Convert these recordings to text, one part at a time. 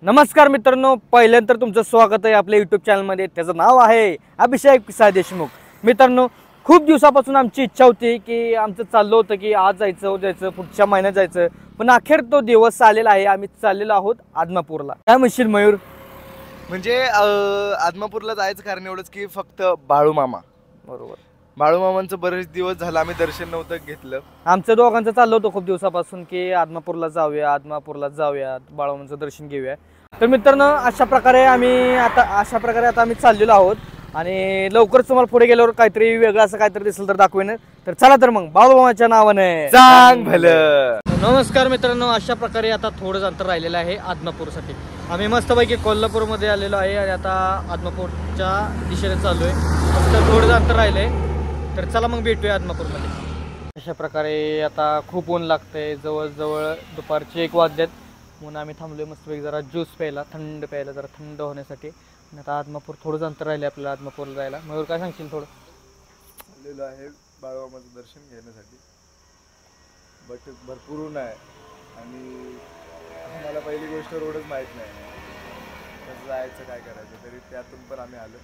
नमस्कार मित्रांनो, पहिल्यांदा तुमचं स्वागत आहे आपल्या यूट्यूब चॅनलमध्ये. त्याचं नाव आहे अभिषेक पिसाळ देशमुख. मित्रांनो, खूप दिवसापासून आमची इच्छा होती की आमचं चाललं होतं की आज जायचं पुढच्या महिन्यात जायचं, पण अखेर तो दिवस आलेला आहे. आम्ही चाललेलो आहोत आदमापूरला. काय म्हणशील मयूर? म्हणजे आदमापूरला जायचं कारण एवढंच की फक्त बाळूमामा. बरोबर, बाळूमामांचं बरेच दिवस झालं आम्ही दर्शन नव्हतं घेतलं. आमचं दोघांचं चाललं होतं खूप दिवसापासून की आदमापूरला जाऊया, बाळूमामांचं दर्शन घेऊया. तर मित्रांनो, अशा प्रकारे आम्ही चाललेलो आहोत आणि लवकरच तुम्हाला पुढे गेल्यावर काहीतरी वेगळं असं काहीतरी दिसेल तर दाखवेन. तर चला तर मग बाळूमामाच्या नावाने चांग भलं. नमस्कार मित्रांनो, अशा प्रकारे आता थोडंच अंतर राहिलेलं आहे आदमापूरसाठी. आम्ही मस्तपैकी कोल्हापूरमध्ये आलेलो आहे आणि आता आदमापूरच्या दिशेने चालू आहे. फक्त थोडंच अंतर राहिलंय, तर चला मग भेटूया आदमापूरमध्ये. अशा प्रकारे आता खूप ऊन लागतंय, जवळजवळ दुपारचे 1 वाजलेत म्हणून आम्ही थांबलोय मस्तपैकी जरा ज्यूस प्यायला, जरा थंड होण्यासाठी. आणि आता आदमापूर थोडंच अंतर राहिले आपल्याला आदमापूरला जायला. मयूर काय सांगशील? थोडं आलेलो आहे बाळूमामाचं दर्शन घेण्यासाठी, बट भरपूर ऊन आहे आणि मला पहिली गोष्ट रोडच माहीत नाही, कसं जायचं काय करायचं, तरी त्यातून पण आम्ही आलो.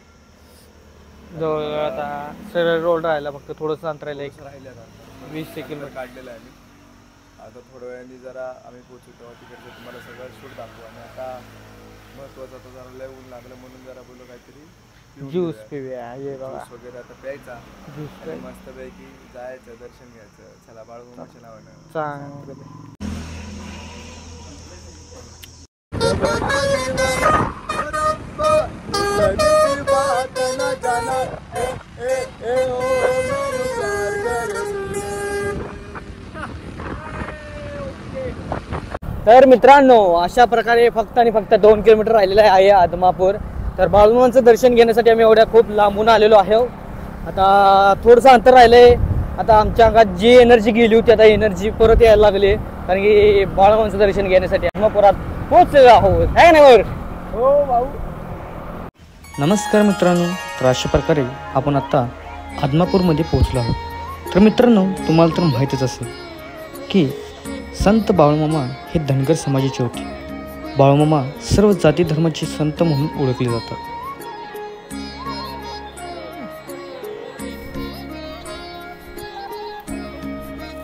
जवळ आता सरळ रोड राहिला, फक्त थोडंसं अंतर राहिलं, एक राहिल्या 20 सेकंद काढलेलं आहे. आता थोड्या वेळाने जरा आम्ही पोहोचू तेव्हा तिकडचं तुम्हाला सगळं शूट दाखवू. आणि आता महत्त्वाचं आता जरा लय ऊन लागलं म्हणून जरा बोललो काहीतरी ज्यूस पिऊया. ये बाबा, ज्यूस वगैरे आता प्यायचा, ज्यूस आणि मस्तपैकी जायचं, दर्शन घ्यायचं. चला बाळूमामाच्या नावानं चांगलं. तर मित्रांनो, अशा प्रकारे फक्त आणि फक्त 2 किलोमीटर राहिलेलं आहे आदमापूर. तर बाळूमामांचं दर्शन घेण्यासाठी आम्ही एवढ्या खूप लांबून आलेलो आहे. आता थोडंसं अंतर राहिलंय. आता आमच्या अंगात जी एनर्जी गेली होती, आता एनर्जी परत यायला लागली, कारण की बाळूमामांचं दर्शन घेण्यासाठी आदमापुरात पोहोचलेलो आहोत. आहे ना वर? हो भाऊ. नमस्कार मित्रांनो, तर अशा प्रकारे आपण आत्ता आदमापूरमध्ये पोहोचलो आहोत. तर मित्रांनो, तुम्हाला तर माहीतच असेल की संत बाळूमामा हे धनगर समाजाचे होते. बाळूमामा सर्व जाती धर्माचे संत म्हणून ओळखले जातात.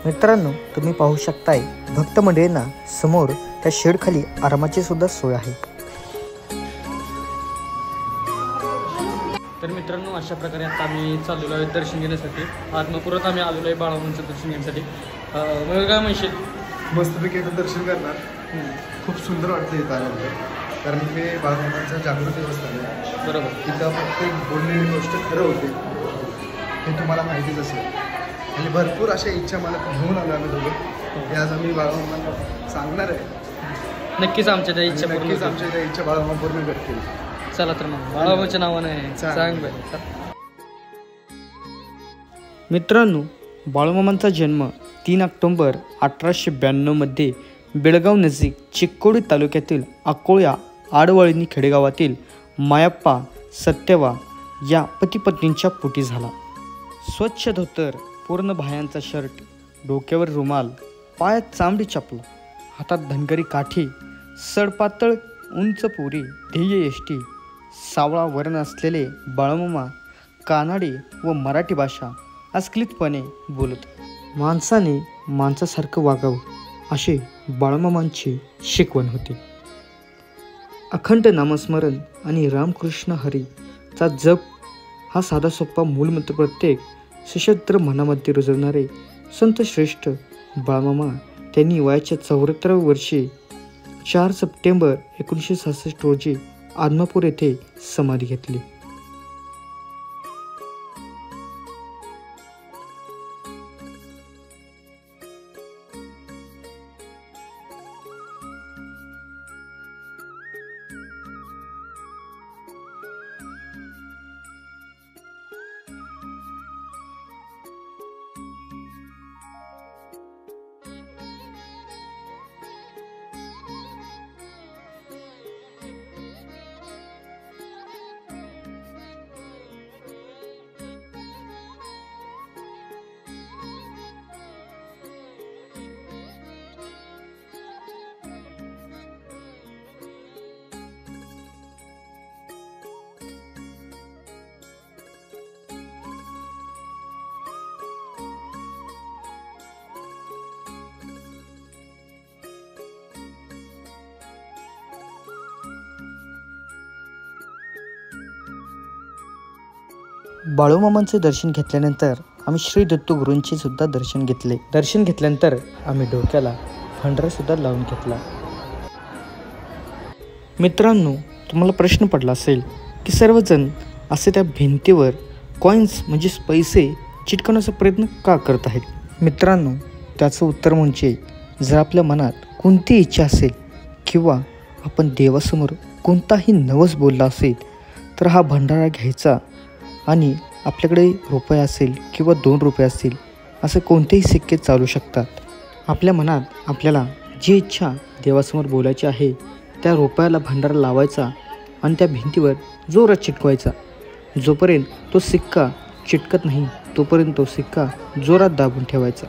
मित्रांनो, तुम्ही पाहू शकताय भक्त मंडळींना समोर त्या शेडखाली आरामाची सुद्धा सोय आहे. तर मित्रांनो, अशा प्रकारे आता आम्ही चाललेलो आहे दर्शन घेण्यासाठी. आदमापुरात आम्ही आलेलो आहे बाळूमामांचं दर्शन घेण्यासाठी. मग काय म्हणशील? मस्तपैकी आता दर्शन करणार. खूप सुंदर वाटतं इथं आल्यानंतर, कारण की बाळूमामांचं जागृत देवस्थान आहे. बरोबर, तिथं प्रत्येक बोललेली गोष्ट खरं होते हे तुम्हाला माहितीच असेल. आणि भरपूर अशा इच्छा मला घेऊन आलो आम्ही दोघं, की आज आम्ही बाळूमामांना सांगणार आहे. नक्कीच आमच्या त्या इच्छा नक्कीच आमच्या त्या इच्छा बाळूमामा पूर्ण करतील. चला तर मग बाळूमामाच्या नावाने सांग. मित्रांनो, बाळूमामांचा जन्म 3 ऑक्टोबर 1892 मध्ये बेळगाव नजीक चिक्कोडी तालुक्यातील अकोळ्या आडवळणी खेडेगावातील मायप्पा सत्यवा या पतीपत्नींच्या पोटी झाला. स्वच्छ धोतर, पूर्ण बाह्यांचा शर्ट, डोक्यावर रुमाल, पायात चांबडी चपला, हातात धनगरी काठी, सडपातळ उंच पोरी, ध्येय यष्टी, सावळा वर्ण असलेले बाळूमामा कानाडी व मराठी भाषा अस्खलितपणे बोलत. माणसाने माणसासारखं वागावं असे बाळूमामांची शिकवण होती. अखंड नामस्मरण आणि रामकृष्ण हरीचा जप हा साधा सोपा मूलमंत्र प्रत्येक सशस्त्र मनामध्ये रुजवणारे संत श्रेष्ठ बाळूमामा त्यांनी वयाच्या 74व्या वर्षी 4 सप्टेंबर 1966 रोजी आदमापूर येथे समाधी घेतली. बाळूमामांचे दर्शन घेतल्यानंतर आम्ही श्री दत्तगुरूंचे सुद्धा दर्शन घेतले. दर्शन घेतल्यानंतर आम्ही डोक्याला भंडारासुद्धा लावून घेतला. मित्रांनो, तुम्हाला प्रश्न पडला असेल की सर्वजण असे त्या भिंतीवर कॉईन्स म्हणजेच पैसे चिटकवण्याचा प्रयत्न का करत आहेत. मित्रांनो, त्याचं उत्तर म्हणजे जर आपल्या मनात कोणती इच्छा असेल किंवा आपण देवासमोर कोणताही नवस बोलला असेल तर हा भंडारा घ्यायचा आणि आपल्याकडे रुपये असेल किंवा 2 रुपये असतील असे कोणतेही सिक्के चालू शकतात. आपल्या मनात आपल्याला जी इच्छा देवासमोर बोलायची आहे त्या रुपयाला भंडारा लावायचा आणि त्या भिंतीवर जोरात चिटकवायचा. जोपर्यंत तो सिक्का चिटकत नाही तोपर्यंत तो सिक्का जोरात दाबून ठेवायचा.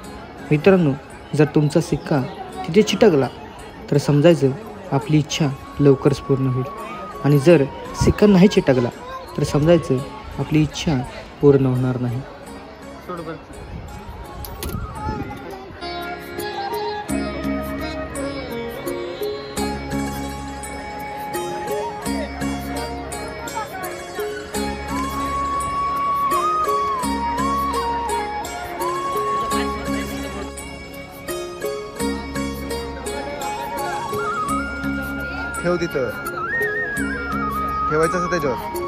मित्रांनो, जर तुमचा सिक्का तिथे चिटकला तर समजायचं आपली इच्छा लवकरच पूर्ण होईल आणि जर सिक्का नाही चिटकला तर समजायचं आपली इच्छा पूर्ण होणार नाही. ठेव तिथं, ठेवायचं असं त्याच्यावर.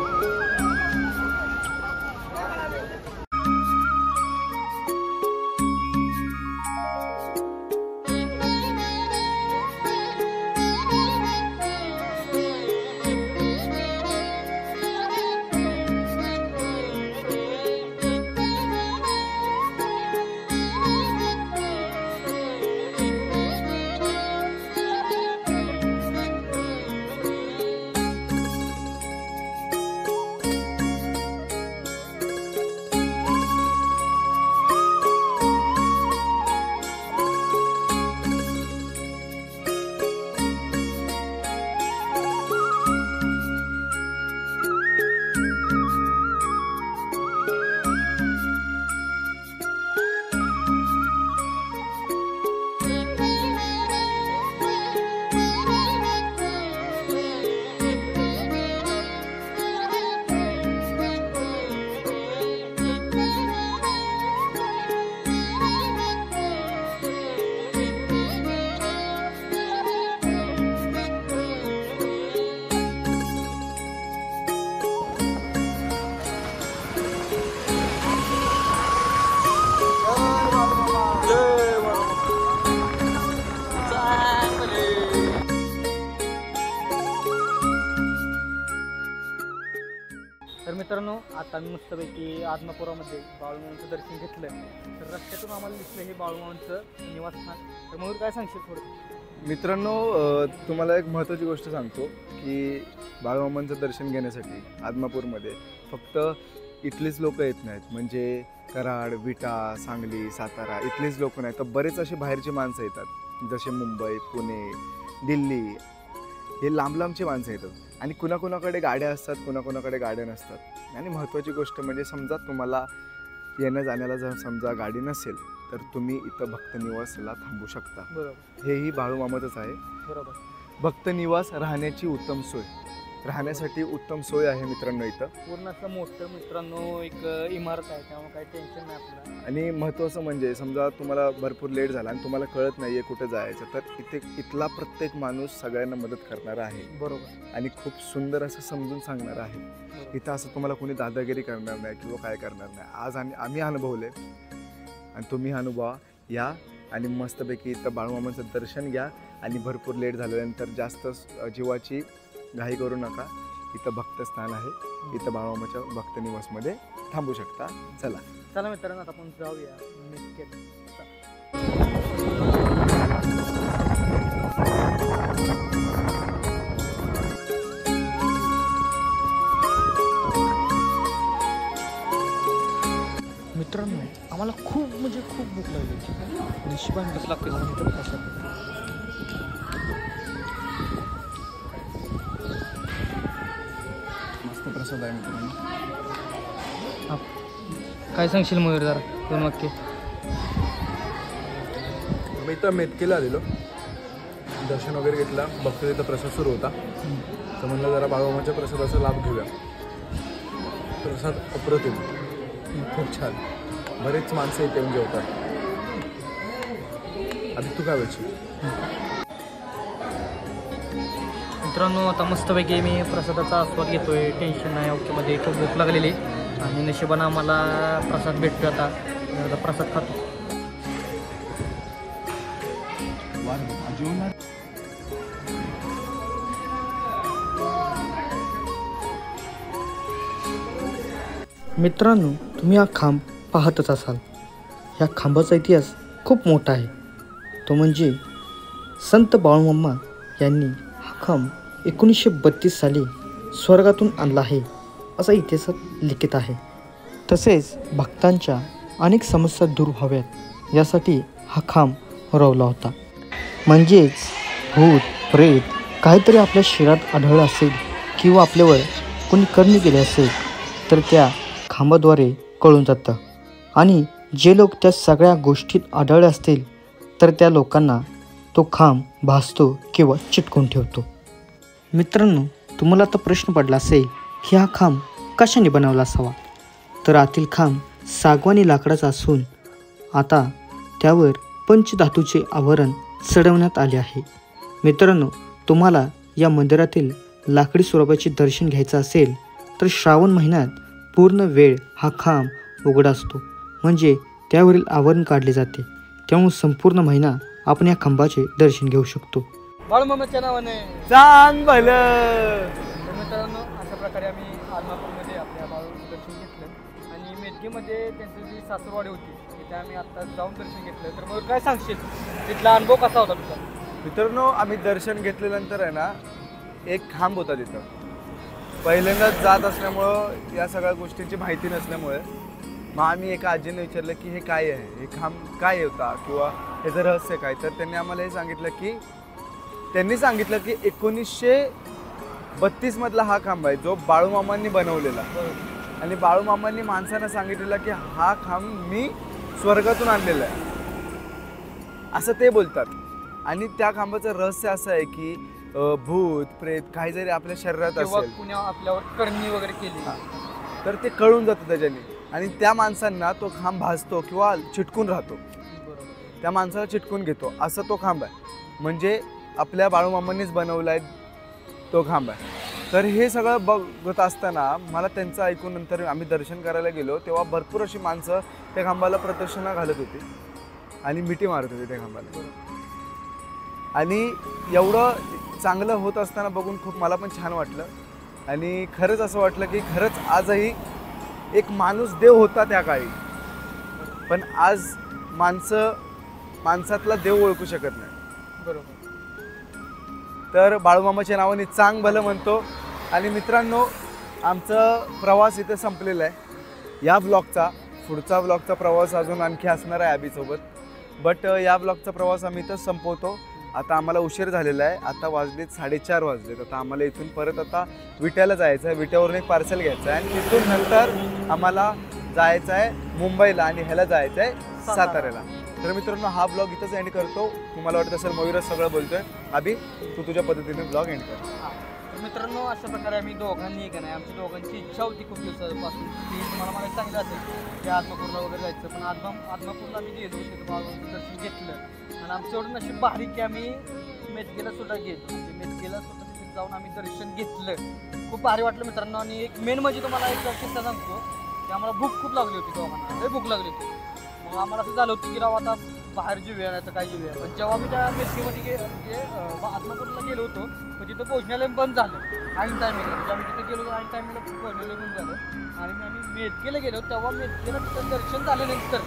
तर मित्रांनो, आता मी मस्तपैकी आदमापुरामध्ये बाळूमामांचं दर्शन घेतलं. तर रस्त्यातून आम्हाला दिसलं हे बाळूमामांचं निवासस्थान. तर मयूर काय सांगशील थोडं? मित्रांनो, तुम्हाला एक महत्त्वाची गोष्ट सांगतो की बाळूमामांचं दर्शन घेण्यासाठी आदमापूरमध्ये फक्त इथलेच लोक येत नाहीत. म्हणजे कराड, विटा, सांगली, सातारा इथलेच लोक नाहीत, तर बरेच असे बाहेरचे माणसं येतात. जसे मुंबई, पुणे, दिल्ली हे लांब लांबचे माणसं येतात. आणि कुणाकुणाकडे गाड्या असतात, कुणाकुणाकडे गाड्या नसतात. आणि महत्त्वाची गोष्ट म्हणजे समजा तुम्हाला येण्या जाण्याला जर समजा गाडी नसेल तर तुम्ही इथं भक्तनिवासला थांबू शकता. बरोबर, हेही बाळूमामाचंच आहे. बरोबर. भक्तनिवास राहण्याची उत्तम सोय, राहण्यासाठी उत्तम सोय आहे मित्रांनो इथं. पूर्ण असं मोठं मित्रांनो एक इमारत आहे, त्यामुळे काही टेन्शन नाही आपल्याला. आणि महत्त्वाचं म्हणजे समजा तुम्हाला भरपूर लेट झाला आणि तुम्हाला कळत नाही आहे कुठं जायचं, तर इथला प्रत्येक माणूस सगळ्यांना मदत करणारा आहे. बरोबर. आणि खूप सुंदर असं समजून सांगणार आहे. इथं असं तुम्हाला कोणी दादागिरी करणार नाही किंवा काय करणार नाही. आज आम्ही अनुभवले आणि तुम्ही अनुभवा या आणि मस्तपैकी इथं बाळूमामांचं दर्शन घ्या. आणि भरपूर लेट झाल्यानंतर जास्त जीवाची घाई करू नका. इथं भक्तस्थान आहे, इथं बाळूमामाच्या भक्तनिवासमध्ये थांबू शकता. चला चला मित्रांनो, आता आपण जाऊया निश्चित. मित्रांनो, आम्हाला खूप म्हणजे खूप भूक लागली. निशिबान कसं लागते मस्त प्रसाद आहे मित्रांनो. काय सांगशील मयूर जरा 2 वाक्य? मी इथं मेतकेला आलेलो, दर्शन वगैरे घेतला, बघतो तिथं प्रसाद सुरू होता. तर म्हणलं जरा बाळूमामाच्या प्रसादाचा लाभ घेऊया. प्रसाद अप्रतिम. खूप छान. बरेच माणसं इथे येऊन जेवतात. आधी तू काय बोलशील? मित्रांनो आता मस्तपैकी मी प्रसादाचा आस्वाद घेतोय. टेन्शन नाही. ओकेमध्ये खूप भूक लागलेली आणि नशिबानं आम्हाला प्रसाद भेटतो. आता प्रसाद खातो. मित्रांनो तुम्ही हा खांब पाहतच असाल. ह्या खांबाचा इतिहास खूप मोठा आहे. तो म्हणजे संत बाळूमामा यांनी हा खांब 1932 साली स्वर्गातून आणला आहे असा इतिहासात लिखित आहे. तसेच भक्तांच्या अनेक समस्या दूर व्हाव्यात यासाठी हा खांब रोवला होता. म्हणजेच भूत प्रेत काहीतरी आपल्या शरीरात आढळलं असेल किंवा आपल्यावर कोणी करणी केली असेल तर त्या खांबाद्वारे कळून जातं. आणि जे लोक त्या सगळ्या गोष्टीत आढळले असतील तर त्या लोकांना तो खांब भासतो किंवा चिटकून ठेवतो. मित्रांनो तुम्हाला आता प्रश्न पडला असेल की हा खांब कशाने बनवला असावा. तर आतील खांब सागवानी लाकडाचा असून आता त्यावर पंचधातूचे आवरण चढवण्यात आले आहे. मित्रांनो तुम्हाला या मंदिरातील लाकडी स्वरूपाचे दर्शन घ्यायचं असेल तर श्रावण महिन्यात पूर्ण वेळ हा खांब उघडा असतो. म्हणजे त्यावरील आवरण काढले जाते. त्यामुळे संपूर्ण महिना आपण या खांबाचे दर्शन घेऊ शकतो. बाळूमामाच्या नावाने चांग भलं. मित्रांनो अशा प्रकारे आम्ही आदमापूरमध्ये आपल्या बाळूचं दर्शन घेतलं आणि मेटकीमध्ये त्यांची जी सासरवाडी होती तिथे आम्ही आता जाऊन दर्शन घेतलं. तर मग काय सांगशील तिथला अनुभव कसा होता तुझा? मित्रांनो आम्ही दर्शन घेतल्यानंतर आहे ना एक खांब होता तिथं. पहिल्यांदाच जात असल्यामुळं या सगळ्या गोष्टींची माहिती नसल्यामुळे मग आम्ही एका आजीने विचारलं की हे काय आहे, हे खांब काय होता किंवा ह्याचं रहस्य काय. तर त्यांनी आम्हाला हे सांगितलं की 1932 मधला हा खांब आहे जो बाळूमामांनी बनवलेला. आणि बाळूमामांनी माणसांना सांगितलेलं की हा खांब मी स्वर्गातून आणलेला आहे असं ते बोलतात. आणि त्या खांबाचं रहस्य असं आहे की भूत प्रेत काही जरी आपल्या शरीरात असेल कुण्या आपल्यावर करणी वगैरे केली तर ते कळून जातं त्याच्याने. आणि त्या माणसांना तो खांब भासतो किंवा चिटकून राहतो. त्या माणसाला चिटकून घेतो असं तो खांब आहे. म्हणजे आपल्या बाळूमामांनीच बनवला आहे तो खांब आहे. तर हे सगळं बघत असताना मला त्यांचं ऐकून नंतर आम्ही दर्शन करायला गेलो तेव्हा भरपूर अशी माणसं त्या खांबाला प्रदक्षिणा घालत होती आणि मिठी मारत होती त्या खांबाला. आणि एवढं चांगलं होत असताना बघून खूप मला पण छान वाटलं. आणि खरंच असं वाटलं की खरंच आजही एक माणूस देव होता त्या काळी. पण आज माणसातला देव ओळखू शकत नाही. बरोबर. तर बाळूमामाच्या नावाने चांग भलं म्हणतो. आणि मित्रांनो आमचा प्रवास इथे संपलेला आहे. या ब्लॉगचा पुढचा ब्लॉगचा प्रवास अजून आणखी असणार आहे अभिसोबत. बट या ब्लॉगचा प्रवास आम्ही इथं संपवतो. आता आम्हाला उशीर झालेला आहे. आता वाजलेत 4:30 वाजलेत. आता आम्हाला इथून परत आता विट्याला जायचं आहे. विट्यावरून एक पार्सल घ्यायचं आहे आणि तिथून नंतर आम्हाला जायचं आहे मुंबईला आणि ह्याला जायचं आहे साताऱ्याला. तर मित्रांनो हा ब्लॉग इथंच एंड करतो. तुम्हाला वाटत असेल मयूरच सगळं बोलतोय. अभि तू तुझ्या पद्धतीने ब्लॉग एंड कर. तर मित्रांनो अशा प्रकारे आम्ही दोघांनी का नाही आमची दोघांची इच्छा होती खूप दिवसापासून की तुम्हाला मला सांगितलं असेल की आदमापूरला वगैरे जायचं. पण आदमापूरला आम्ही गेलो तिथं बाळूमामाचं दर्शन घेतलं आणि आमचं एवढं नशीब भारी की आम्ही मेटकीला सुद्धा गेलो. मेटकीला सुद्धा तिथे जाऊन आम्ही दर्शन घेतलं. खूप भारी वाटलं मित्रांनो. आणि एक मेन म्हणजे तुम्हाला एक किस्सा सांगतो की आम्हाला भूक खूप लागली होती दोघांना. लई भूक लागली होती. मग आम्हाला असं झालं होतं की राव आता बाहेर जेऊया नाही तर काय जेऊया. पण जेव्हा मी त्या मेटकीमध्ये आदमापूरला गेलो होतो तर तिथं भोजनालय बंद झालं ऐन टायमिंगला. म्हणजे आम्ही तिथे गेलो ऐन टायमिंगला भोजनालय बंद झालं आणि आम्ही मेटकीला गेलो. तेव्हा मेटकीला तिथं दर्शन झाल्यानंतर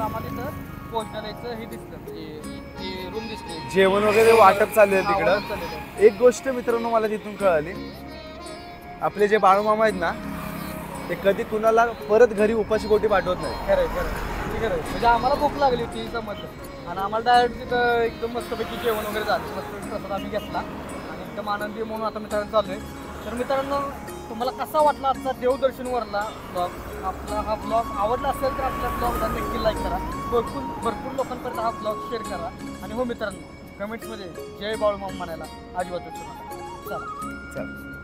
आम्हाला तिथं भोजनालयाचं हे दिसलं म्हणजे रूम दिसते. जेवण वगैरे वाटप चालू आहे तिकडं. एक गोष्ट मित्रांनो मला तिथून कळाली. आपले जे बाळूमामा आहेत ना ते कधी कुणाला परत घरी उपाशी पोटी पाठवत नाही. खरं खरं ठीक आहे. म्हणजे आम्हाला भूक लागली होती समजलं आणि आम्हाला डायरेक्ट तिथं एकदम मस्तपैकी जेवण वगैरे झालं. मस्तपैकी प्रसाद आम्ही घेतला आणि एकदम आनंदी म्हणून आता मित्रांनो चालू आहे. तर मित्रांनो तुम्हाला कसा वाटला आजचा देवदर्शनवरला ब्लॉग. आपला हा ब्लॉग आवडला असेल तर आपल्या ब्लॉगला नक्की लाईक करा. भरपूर लोकांपर्यंत हा ब्लॉग शेअर करा. आणि हो मित्रांनो कमेंट्समध्ये जय बाळूमामा म्हणायला अजिबात विसरू नका. चला.